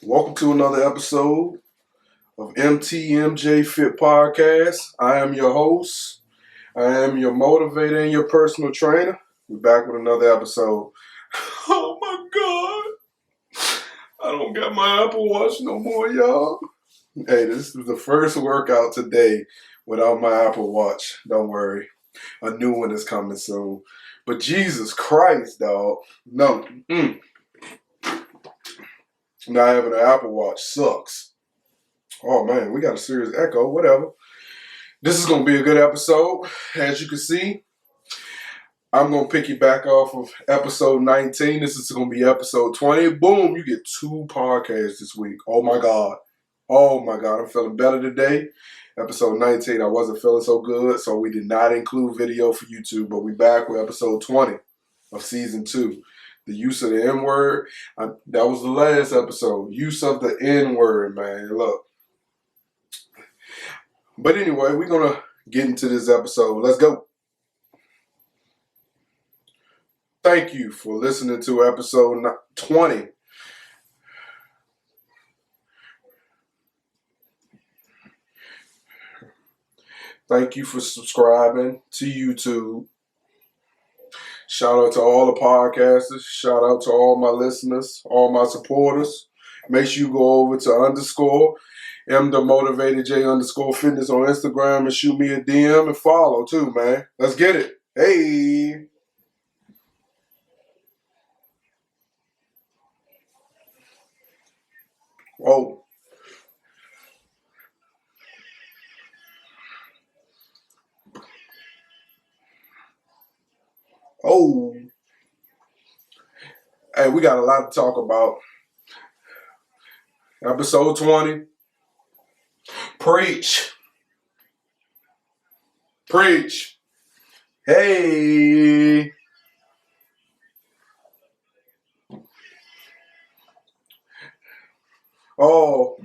Welcome to another episode of MTMJ Fit Podcast. I am your host. I am your motivator and your personal trainer. We're back with another episode. Oh my God. I don't got my Apple Watch no more, y'all. Hey, this is the first workout today without my Apple Watch. Don't worry. A new one is coming soon. But Jesus Christ, dog. No. Not having an Apple Watch sucks. Oh man, we got a serious echo, whatever. This is going to be a good episode. As you can see, I'm going to pick you back off of episode 19. This is going to be episode 20. Boom, you get 2 podcasts this week. Oh my God. Oh my God, I'm feeling better today. Episode 19, I wasn't feeling so good, so we did not include video for YouTube, but we back with episode 20 of season 2. The use of the N-word. That was the last episode. Use of the N-word, man. Look. But anyway, we're going to get into this episode. Let's go. Thank you for listening to episode 20. Thank you for subscribing to YouTube. Shout out to all the podcasters. Shout out to all my listeners, all my supporters. Make sure you go over to _ M_the_motivated_J_fitness on Instagram and shoot me a DM and follow too, man. Let's get it. Hey. Whoa. Oh. Hey, we got a lot to talk about. Episode 20. Preach. Preach. Hey. Oh.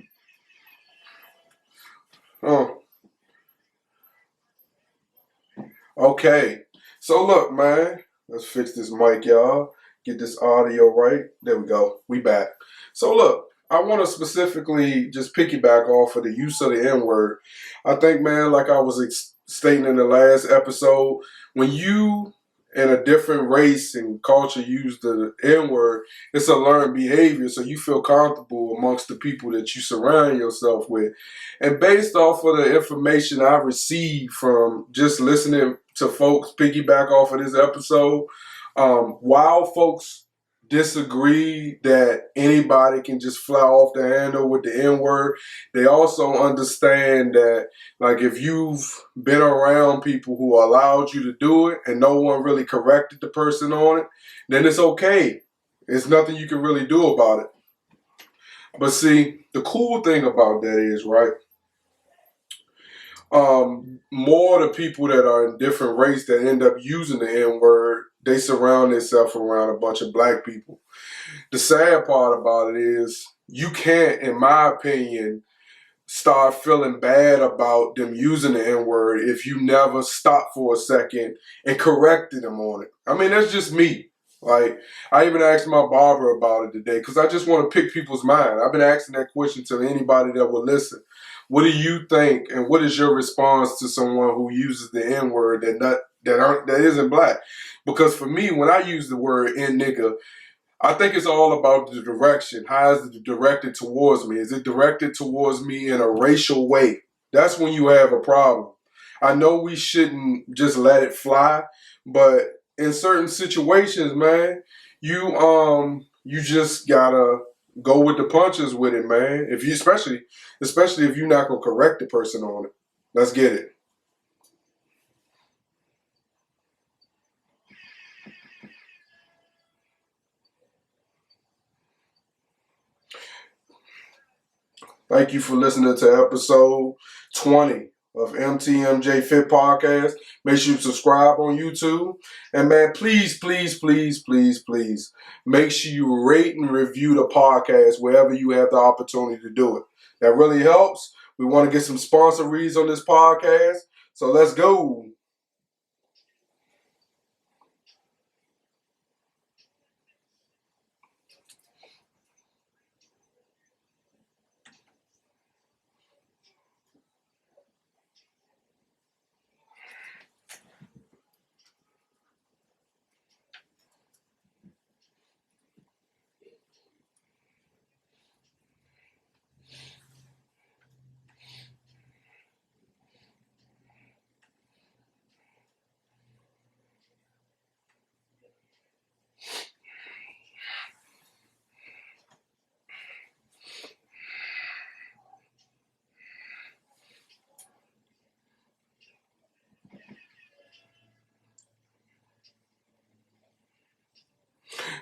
Okay. So look, man. Let's fix this mic, y'all. Get this audio right. There we go. We back. So look, I want to specifically just piggyback off of the use of the N-word. I think, man, like I was stating in the last episode, when you in a different race and culture use the N-word, it's a learned behavior, so you feel comfortable amongst the people that you surround yourself with. And based off of the information I received from just listening to folks piggyback off of this episode, while folks disagree that anybody can just fly off the handle with the N-word, they also understand that, like, if you've been around people who allowed you to do it and no one really corrected the person on it, then it's okay. There's nothing you can really do about it. But see, the cool thing about that is, right, more of the people that are in different race that end up using the N-word, they surround themselves around a bunch of black people. The sad part about it is you can't, in my opinion, start feeling bad about them using the N-word if you never stop for a second and corrected them on it. I mean, that's just me. Like, I even asked my barber about it today because I just want to pick people's mind. I've been asking that question to anybody that will listen. What do you think, and what is your response to someone who uses the N-word that isn't black? Because for me, when I use the word N nigga, I think it's all about the direction. How is it directed towards me? Is it directed towards me in a racial way? That's when you have a problem. I know we shouldn't just let it fly, but in certain situations, man, you just gotta go with the punches with it, man. If you especially if you're not gonna correct the person on it. Let's get it. Thank you for listening to episode 20 of MTMJ Fit Podcast. Make sure you subscribe on YouTube. And man, please, please, please, please, please, make sure you rate and review the podcast wherever you have the opportunity to do it. That really helps. We want to get some sponsor reads on this podcast. So let's go.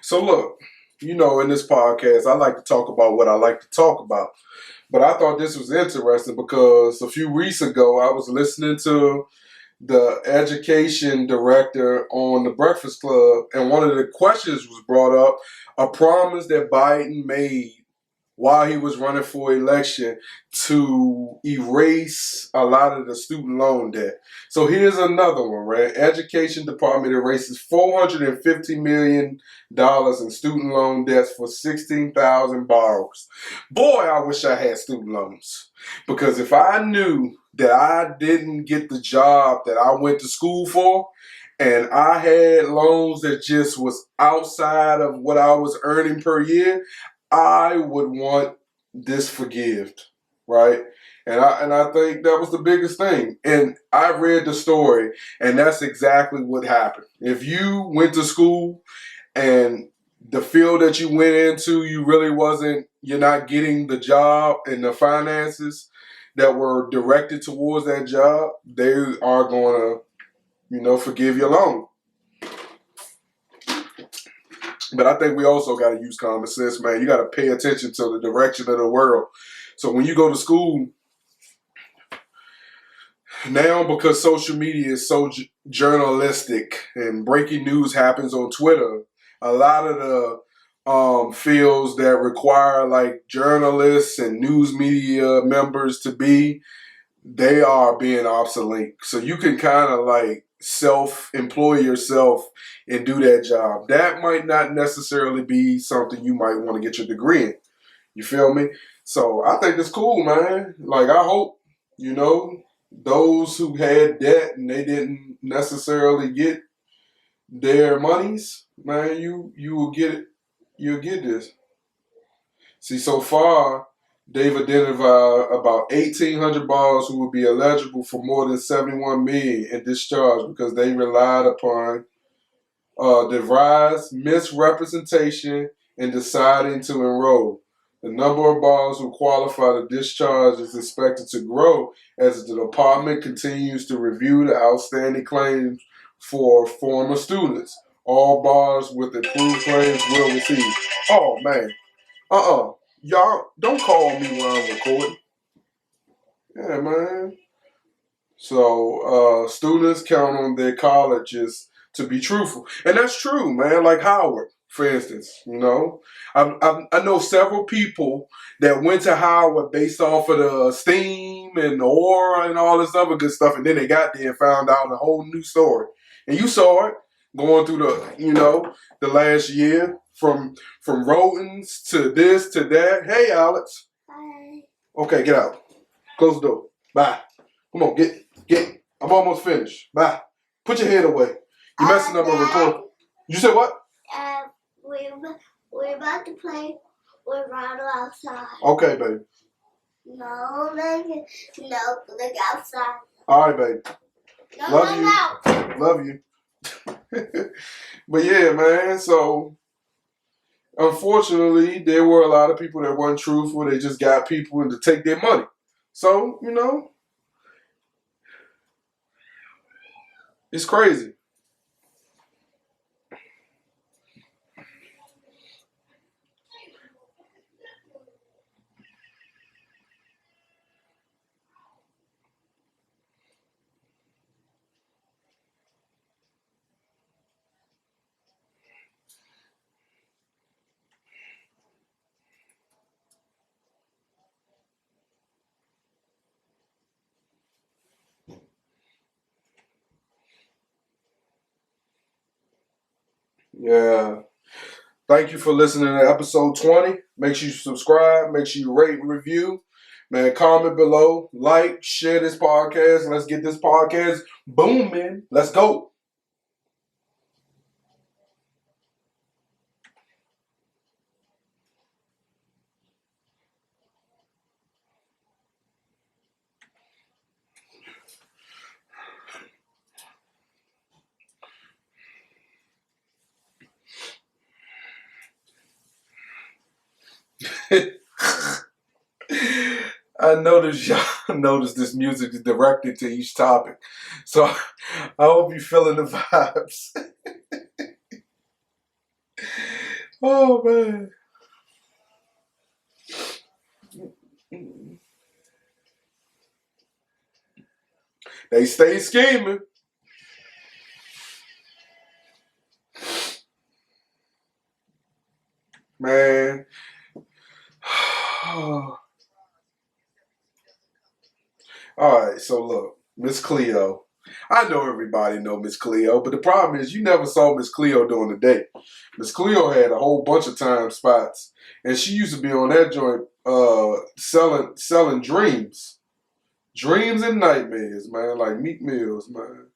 So look, you know, in this podcast, I like to talk about what I like to talk about. But I thought this was interesting because a few weeks ago, I was listening to the education director on the Breakfast Club, and one of the questions was brought up, a promise that Biden made while he was running for election to erase a lot of the student loan debt. So here's another one, right? Education Department erases $450 million in student loan debts for 16,000 borrowers. Boy, I wish I had student loans. Because if I knew that I didn't get the job that I went to school for, and I had loans that just was outside of what I was earning per year, I would want this forgived, right? And I think that was the biggest thing. And I read the story, and that's exactly what happened. If you went to school and the field that you went into, you're not getting the job and the finances that were directed towards that job, they are going to, forgive your loan. But I think we also got to use common sense, man. You got to pay attention to the direction of the world. So when you go to school, now because social media is so journalistic and breaking news happens on Twitter, a lot of the fields that require like journalists and news media members to be, they are being obsolete. So you can kind of like self-employ yourself and do that job. That might not necessarily be something you might want to get your degree in. You feel me? So I think it's cool, man. Like I hope, those who had debt and they didn't necessarily get their monies, man, you will get it. You'll get this. See, so far, they've identified about 1,800 borrowers who will be eligible for more than $71 million in discharge because they relied upon devised misrepresentation in deciding to enroll. The number of borrowers who qualify to discharge is expected to grow as the department continues to review the outstanding claims for former students. All borrowers with approved claims will receive. Oh, man. Y'all, don't call me while I'm recording. Yeah, man. So, students count on their colleges to be truthful. And that's true, man. Like Howard, for instance, I know several people that went to Howard based off of the STEAM and the aura and all this other good stuff. And then they got there and found out a whole new story. And you saw it going through the last year from rodents to this to that. Hey, Alex. Hi. Okay, get out. Close the door. Bye. Come on, get. I'm almost finished. Bye. Put your head away. You're messing up a record. You said what? We're about to play with Ronald outside. Okay, baby. No, look outside. All right, baby. No, Love you. Love you. But yeah, man, so unfortunately, there were a lot of people that weren't truthful. They just got people to take their money. So, it's crazy. Yeah. Thank you for listening to episode 20. Make sure you subscribe. Make sure you rate and review. Man, comment below. Like, share this podcast. Let's get this podcast booming. Let's go. I noticed y'all notice this music is directed to each topic. So I hope you're feeling the vibes. Oh, man. They stay scheming. Man. Alright, so look, Miss Cleo. I know everybody know Miss Cleo, but the problem is you never saw Miss Cleo during the day. Miss Cleo had a whole bunch of time spots, and she used to be on that joint selling dreams. Dreams and nightmares, man, like Meat Mills, man.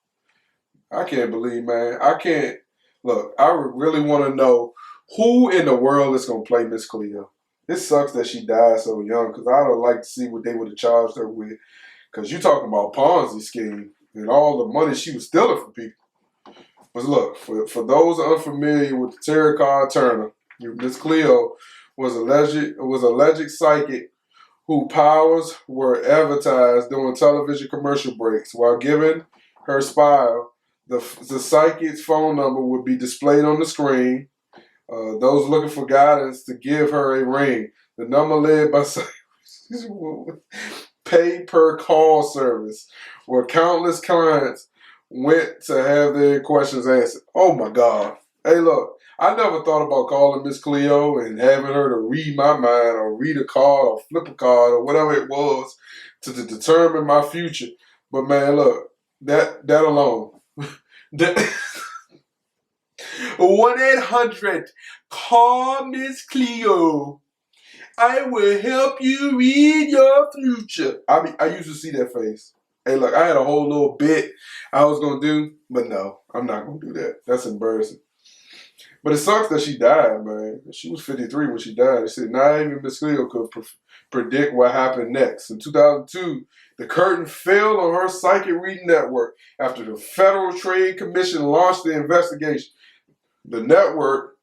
I can't believe, man. I can't. Look, I really want to know who in the world is going to play Miss Cleo. It sucks that she died so young, because I would like to see what they would have charged her with. Because you're talking about Ponzi scheme and all the money she was stealing from people. But look, for those unfamiliar with the Terry Card Turner, Miss Cleo was alleged psychic whose powers were advertised during television commercial breaks. While giving her spile, the psychic's phone number would be displayed on the screen. Those looking for guidance to give her a ring. The number led by pay-per-call service, where countless clients went to have their questions answered. Oh my God. Hey, look, I never thought about calling Miss Cleo and having her to read my mind or read a card or flip a card or whatever it was to determine my future. But man, look, that alone. 1-800 call Miss Cleo. I will help you read your future. I used to see that face. Hey, look, I had a whole little bit I was going to do, but no, I'm not going to do that. That's embarrassing. But it sucks that she died, man. She was 53 when she died. They said not even Miss Cleo could predict what happened next. In 2002, the curtain fell on her psychic reading network after the Federal Trade Commission launched the investigation. The network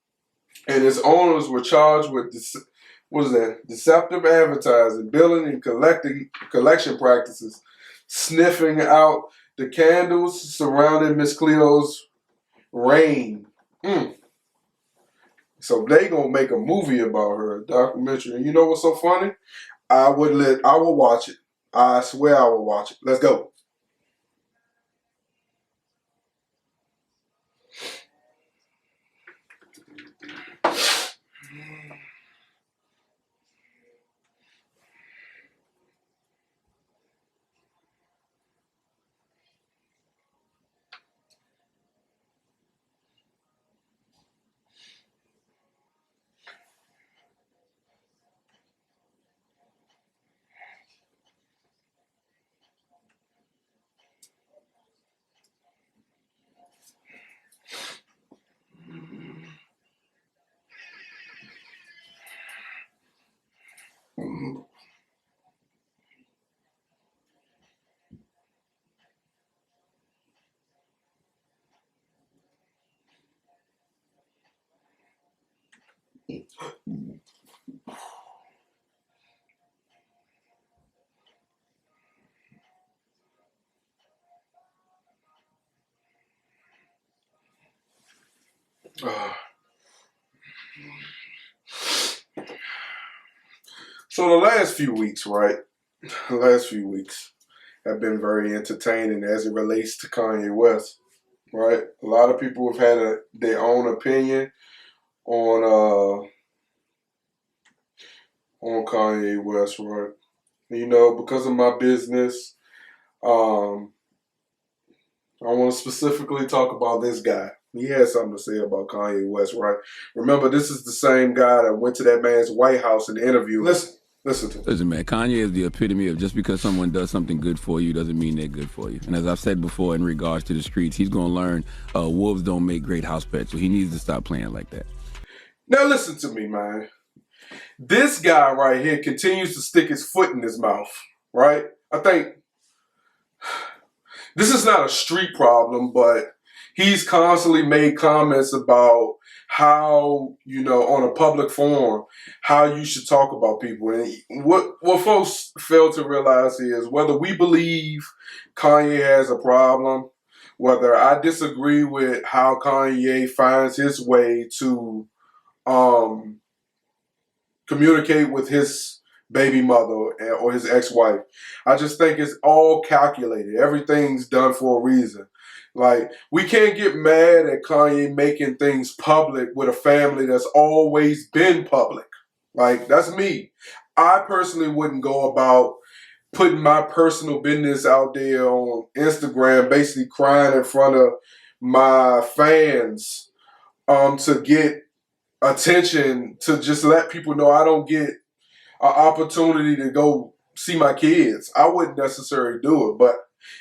and its owners were charged with deceptive advertising, billing, and collection practices, sniffing out the candles surrounding Miss Cleo's reign. So they gonna make a movie about her, a documentary. And you know what's so funny? I will watch it. I swear I will watch it. Let's go. So the last few weeks, right? The last few weeks have been very entertaining as it relates to Kanye West, right? A lot of people have had their own opinion on Kanye West, right? You know, because of my business, I want to specifically talk about this guy. He had something to say about Kanye West, right? Remember, this is the same guy that went to that man's White House and interviewed. Listen to him. Listen, man, Kanye is the epitome of just because someone does something good for you doesn't mean they're good for you. And as I've said before in regards to the streets, he's going to learn wolves don't make great house pets, so he needs to stop playing like that. Now listen to me, man. This guy right here continues to stick his foot in his mouth, right? I think this is not a street problem, but he's constantly made comments about how, you know, on a public forum, how you should talk about people. And what folks fail to realize is whether we believe Kanye has a problem, whether I disagree with how Kanye finds his way to communicate with his baby mother or his ex-wife. I just think it's all calculated. Everything's done for a reason. Like, we can't get mad at Kanye making things public with a family that's always been public. Like, that's me. I personally wouldn't go about putting my personal business out there on Instagram, basically crying in front of my fans to get attention, to just let people know I don't get an opportunity to go see my kids. I wouldn't necessarily do it, but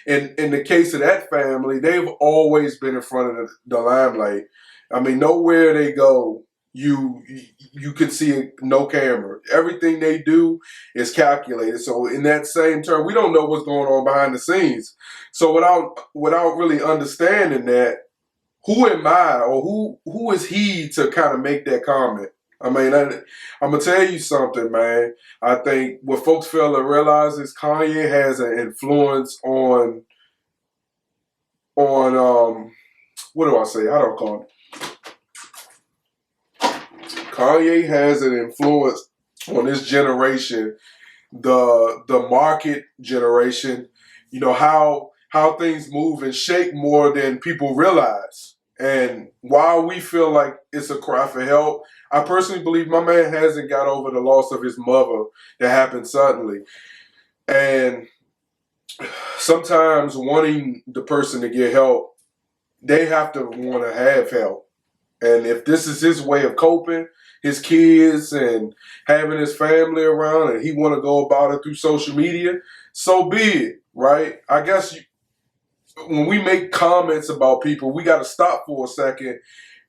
in the case of that family, they've always been in front of the limelight. I mean, nowhere they go, you can see no camera. Everything they do is calculated. So in that same term, we don't know what's going on behind the scenes. So without really understanding that, who am I, or who is he to kind of make that comment? I mean, I'm gonna tell you something, man. I think what folks fail to realize is Kanye has an influence on what do I say? How do I call it? Kanye has an influence on this generation, the market generation. You know how things move and shake more than people realize. And while we feel like it's a cry for help, I personally believe my man hasn't got over the loss of his mother that happened suddenly. And sometimes wanting the person to get help, they have to want to have help. And if this is his way of coping, his kids and having his family around, and he want to go about it through social media, so be it, right? I guess when we make comments about people, we got to stop for a second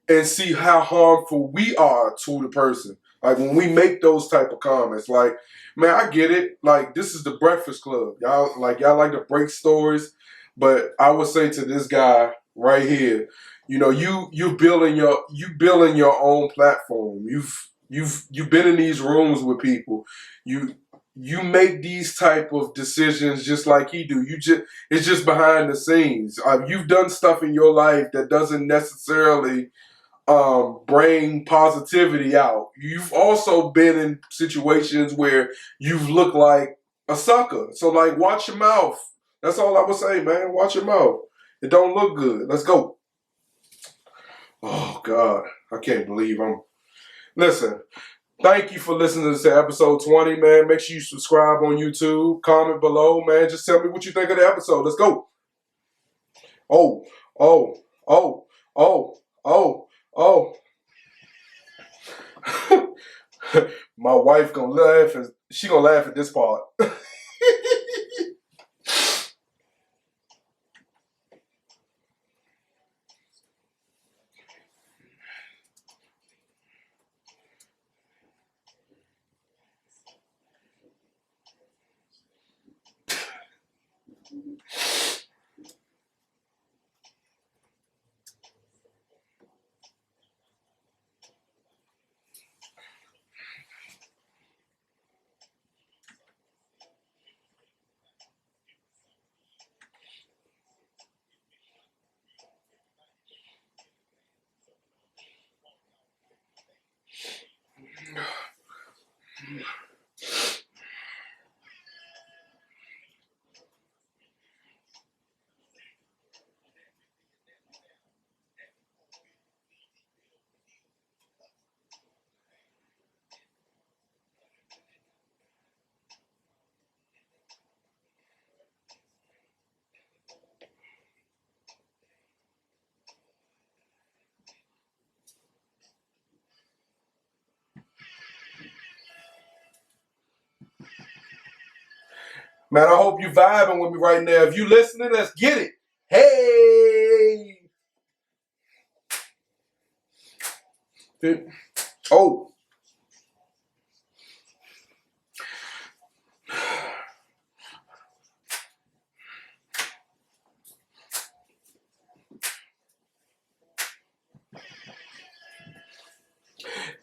and see how harmful we are to the person. Like, when we make those type of comments, like, man, I get it. Like, this is the Breakfast Club. Y'all like to break stories, but I would say to this guy right here, you know, you building your own platform. You've been in these rooms with people. You make these type of decisions just like he do. It's just behind the scenes. You've done stuff in your life that doesn't necessarily bring positivity out. You've also been in situations where you've looked like a sucker. So, like, watch your mouth. That's all I would say, man. Watch your mouth. It don't look good. Let's go. Oh, God. I can't believe Listen, thank you for listening to episode 20, man. Make sure you subscribe on YouTube. Comment below, man. Just tell me what you think of the episode. Let's go. Oh. My wife gonna laugh, and she gonna laugh at this part. Man, I hope you vibing with me right now. If you listening, let's get it. Hey! Oh.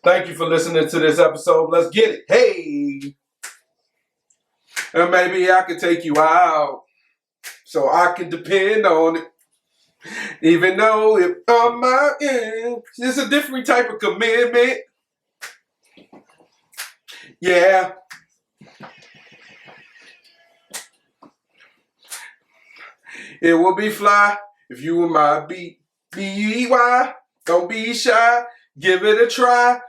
Thank you for listening to this episode. Let's get it. Hey! And maybe I can take you out so I can depend on it. Even though if on my end, it's a different type of commitment. Yeah. It would be fly if you were my B.U.D.Y. Don't be shy. Give it a try.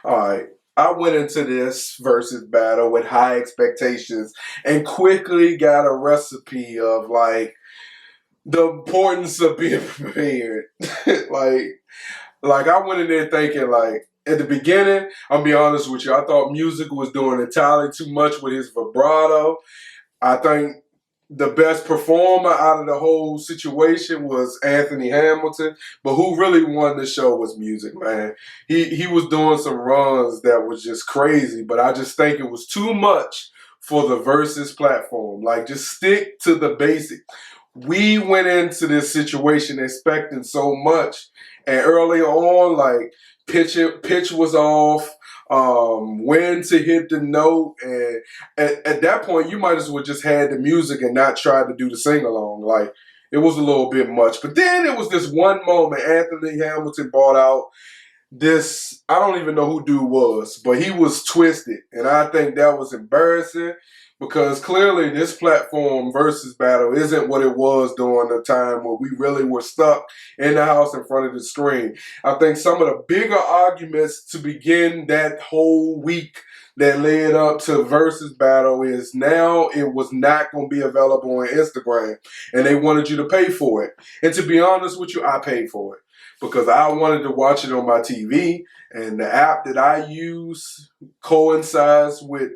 All right. I went into this versus battle with high expectations and quickly got a recipe of like the importance of being prepared. like I went in there thinking like at the beginning, I'll be honest with you, I thought Musiq was doing entirely too much with his vibrato. I think the best performer out of the whole situation was Anthony Hamilton, but who really won the show was Musiq, man. He was doing some runs that was just crazy, but I just think it was too much for the Verzuz platform. Like, just stick to the basic. We went into this situation expecting so much, and early on, like, pitch was off. When to hit the note, and at that point you might as well just had the music and not try to do the sing along. Like, it was a little bit much. But then it was this one moment Anthony Hamilton brought out this, I don't even know who dude was, but he was twisted, and I think that was embarrassing because clearly this platform versus battle isn't what it was during the time where we really were stuck in the house in front of the screen. I think some of the bigger arguments to begin that whole week that led up to versus battle is now it was not going to be available on Instagram, and they wanted you to pay for it. And to be honest with you, I paid for it because I wanted to watch it on my TV, and the app that I use coincides with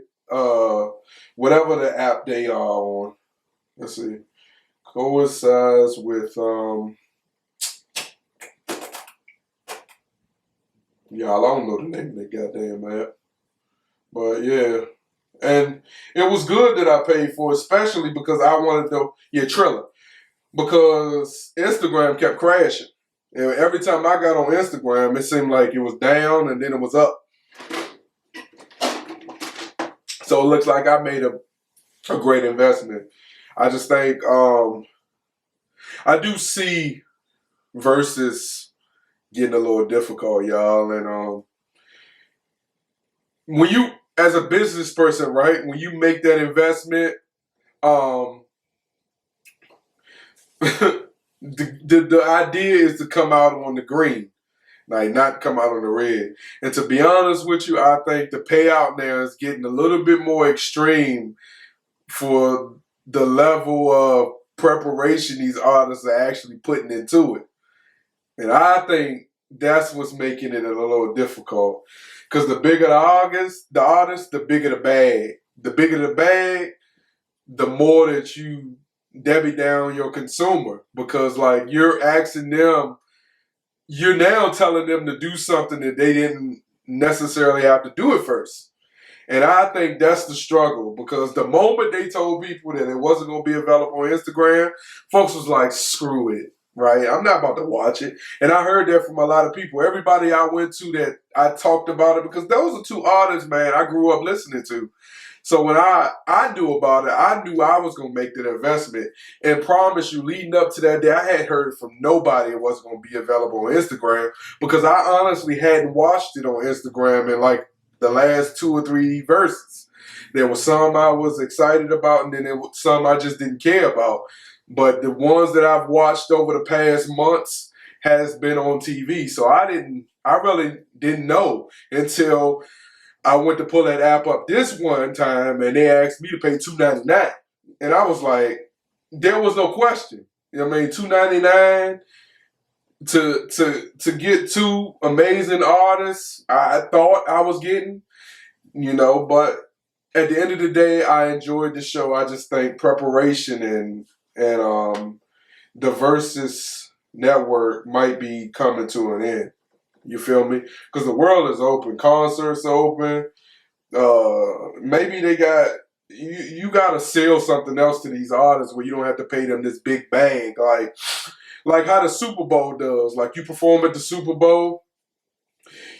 whatever the app they are on. Let's see. Coincides with y'all, I don't know the name of that goddamn app. But yeah. And it was good that I paid for it, especially because I wanted to Triller. Because Instagram kept crashing. And every time I got on Instagram, it seemed like it was down and then it was up. So it looks like I made a great investment. I just think I do see versus getting a little difficult, y'all. And when you, as a business person, right, when you make that investment, the idea is to come out on the green. Like, not come out on the red. And to be honest with you, I think the payout now is getting a little bit more extreme for the level of preparation these artists are actually putting into it. And I think that's what's making it a little difficult. Because the bigger the artist, the bigger the bag. The bigger the bag, the more that you debby down your consumer. Because, like, you're asking them, you're now telling them to do something that they didn't necessarily have to do at first. And I think that's the struggle, because the moment they told people that it wasn't going to be available on Instagram, folks was like, screw it, right? I'm not about to watch it. And I heard that from a lot of people. Everybody I went to that I talked about it, because those are two artists, man, I grew up listening to. So when I knew about it, I knew I was going to make that investment. And promise you, leading up to that day, I had heard from nobody it wasn't going to be available on Instagram, because I honestly hadn't watched it on Instagram in like the last 2 or 3 verses. There were some I was excited about, and then there were some I just didn't care about. But the ones that I've watched over the past months has been on TV. So I really didn't know until I went to pull that app up this one time, and they asked me to pay $2.99. And I was like, there was no question. You know what I mean? $2.99 to get 2 amazing artists I thought I was getting, you know, but at the end of the day, I enjoyed the show. I just think preparation and the Verzuz network might be coming to an end. You feel me? Because the world is open. Concerts are open. Maybe they got, you got to sell something else to these artists where you don't have to pay them this big bag. Like how the Super Bowl does. Like, you perform at the Super Bowl,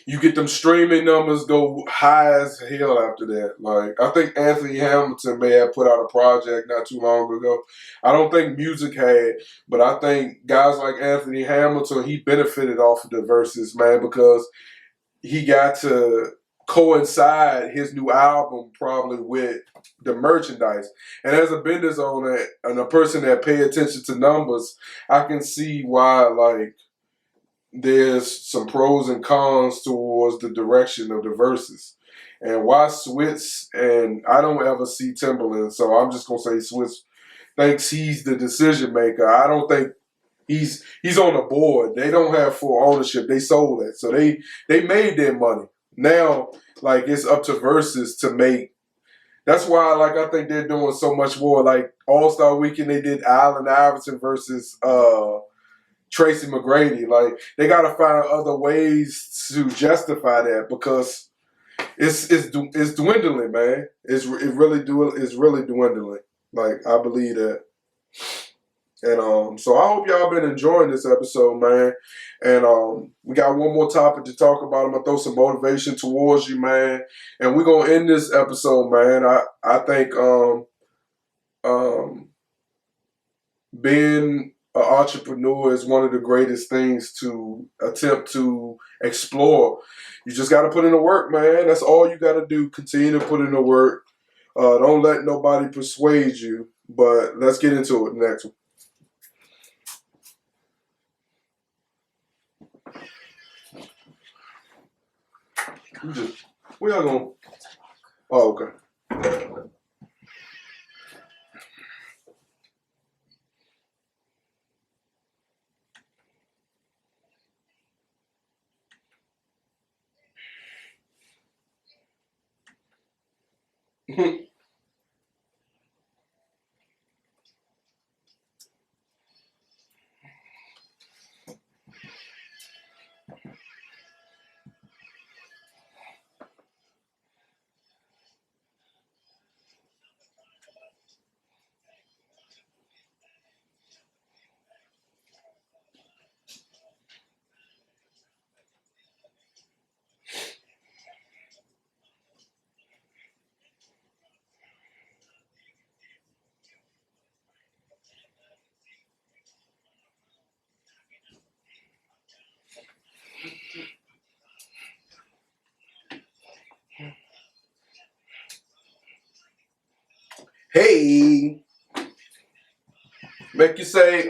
you get them streaming numbers go high as hell after that. Like, I think Anthony Hamilton may have put out a project not too long ago. I don't think Musiq had, but I think guys like Anthony Hamilton, he benefited off of the verses, man, because he got to coincide his new album probably with the merchandise. And as a business owner and a person that pay attention to numbers, I can see why, like, there's some pros and cons towards the direction of the verses. And why Switz, and I don't ever see Timberland, so I'm just going to say Switz thinks he's the decision maker. I don't think he's on the board. They don't have full ownership. They sold it. So they made their money. Now, like, it's up to Versus to make. That's why, like, I think they're doing so much more. Like, All-Star Weekend, they did Allen Iverson versus Tracy McGrady. Like, they got to find other ways to justify that because it's dwindling, man. It's really dwindling. Like, I believe that. And so I hope y'all been enjoying this episode, man. And we got one more topic to talk about. I'm gonna throw some motivation towards you, man. And we're gonna end this episode, man. I think being an entrepreneur is one of the greatest things to attempt to explore. You just got to put in the work, man. That's all you got to do. Continue to put in the work. Don't let nobody persuade you. But let's get into it next one. We are going. Oh, okay. Hey, make you say,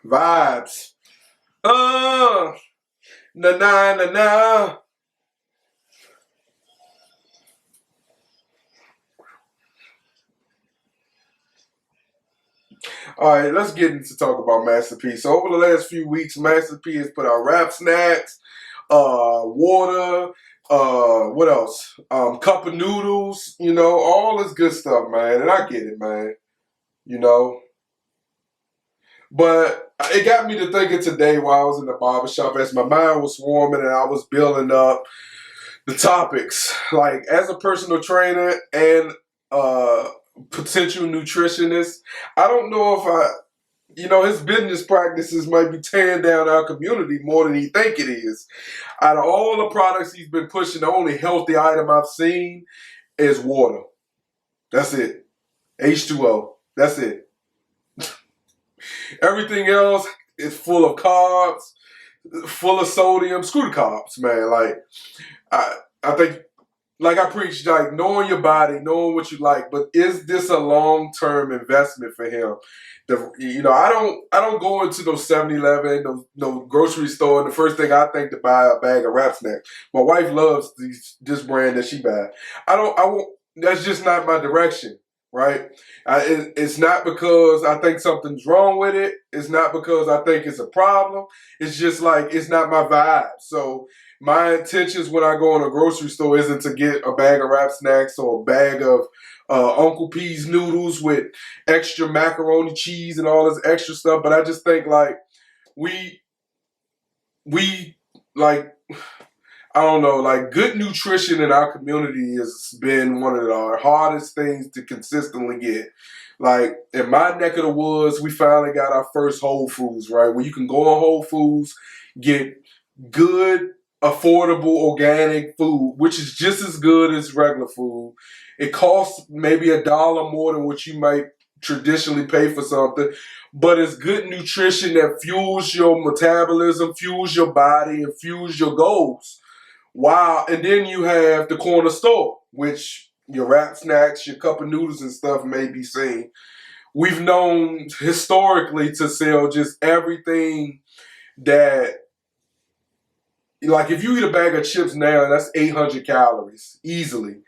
vibes, na na na na. All right, let's get into talk about Master P. So over the last few weeks, Master P has put out rap snacks, water, what else? Cup of noodles, you know, all this good stuff, man. And I get it, man. You know. But it got me to thinking today while I was in the barbershop as my mind was swarming and I was building up the topics. Like, as a personal trainer and potential nutritionist, I don't know if his business practices might be tearing down our community more than he think it is. Out of all the products he's been pushing, the only healthy item I've seen is water. That's it. H2O. That's it. Everything else is full of carbs, full of sodium. Screw the carbs, man. Like, I think, like I preach, like, knowing your body, knowing what you like, but is this a long-term investment for him? I don't go into those 7-Eleven, no grocery store, and the first thing I think to buy a bag of Rap Snacks. My wife loves this brand that she buys. I won't. That's just not my direction, right? It's not because I think something's wrong with it. It's not because I think it's a problem. It's just like, it's not my vibe. So my intentions when I go in a grocery store isn't to get a bag of Rap Snacks or a bag of Uncle P's noodles with extra macaroni cheese and all this extra stuff. But I just think, like, we like, I don't know, like, good nutrition in our community has been one of our hardest things to consistently get. Like in my neck of the woods, we finally got our first Whole Foods, right? Where you can go on Whole Foods, get good, affordable, organic food, which is just as good as regular food. It costs maybe $1 more than what you might traditionally pay for something, but it's good nutrition that fuels your metabolism, fuels your body, and fuels your goals. Wow. And then you have the corner store, which your wrap snacks, your cup of noodles and stuff may be seen. We've known historically to sell just everything that, like if you eat a bag of chips now, that's 800 calories easily.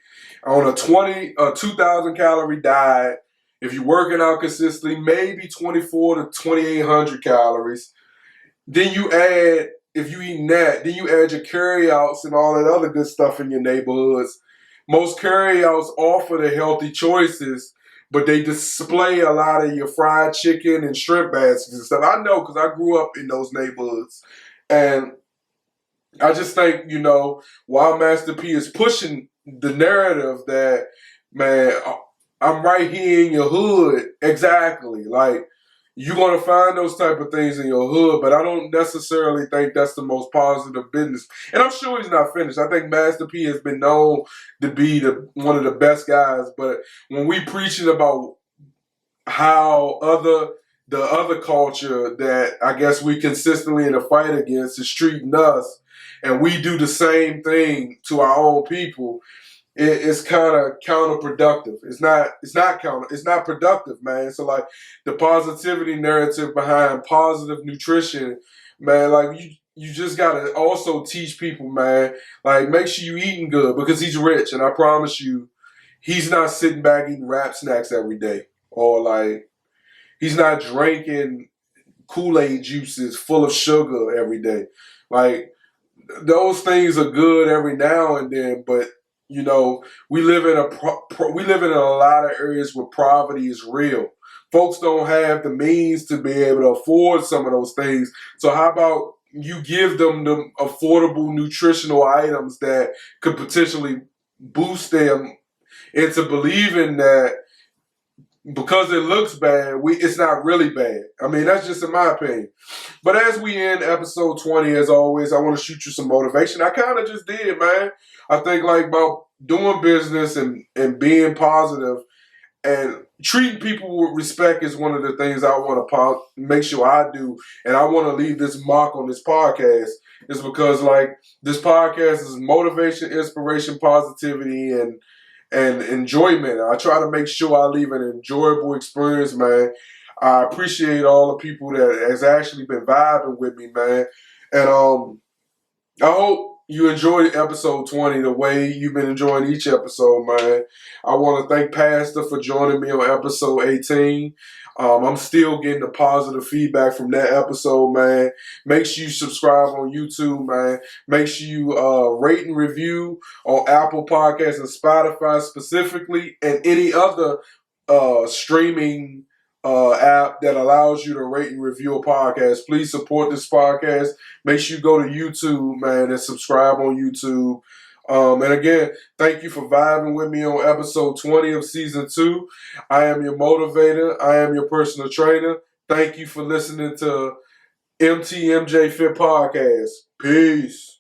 On a 2,000 calorie diet, if you're working out consistently, maybe 24 to 2,800 calories. Then you add, if you eating that, then you add your carryouts and all that other good stuff in your neighborhoods. Most carryouts offer the healthy choices, but they display a lot of your fried chicken and shrimp baskets and stuff. I know because I grew up in those neighborhoods. And I just think, while Master P is pushing the narrative that, man, I'm right here in your hood. Exactly. Like, you're going to find those type of things in your hood, but I don't necessarily think that's the most positive business. And I'm sure he's not finished. I think Master P has been known to be one of the best guys, but when we preaching about how the other culture that I guess we consistently in a fight against is treating us, and we do the same thing to our own people, it's kind of counterproductive. It's not productive, man. So like the positivity narrative behind positive nutrition, man, like you just gotta also teach people, man, like make sure you eating good because he's rich, and I promise you, he's not sitting back eating wrap snacks every day, or like he's not drinking Kool-Aid juices full of sugar every day. Like those things are good every now and then, but we live in a lot of areas where poverty is real. Folks don't have the means to be able to afford some of those things. So how about you give them the affordable nutritional items that could potentially boost them into believing that because it looks bad, it's not really bad. I mean, that's just in my opinion. But as we end episode 20, as always, I want to shoot you some motivation. I kind of just did, man. I think like about doing business and being positive and treating people with respect is one of the things I want to make sure I do. And I want to leave this mark on this podcast is because like this podcast is motivation, inspiration, positivity, and enjoyment. I try to make sure I leave an enjoyable experience, man. I appreciate all the people that has actually been vibing with me, man. And I hope you enjoyed episode 20 the way you've been enjoying each episode, man. I want to thank Pastor for joining me on episode 18. I'm still getting the positive feedback from that episode, man. Make sure you subscribe on YouTube, man. Make sure you rate and review on Apple Podcasts and Spotify specifically, and any other streaming app that allows you to rate and review a podcast. Please support this podcast. Make sure you go to YouTube, man, and subscribe on YouTube. And again, thank you for vibing with me on episode 20 of season 2. I am your motivator. I am your personal trainer. Thank you for listening to MTMJ Fit Podcast. Peace.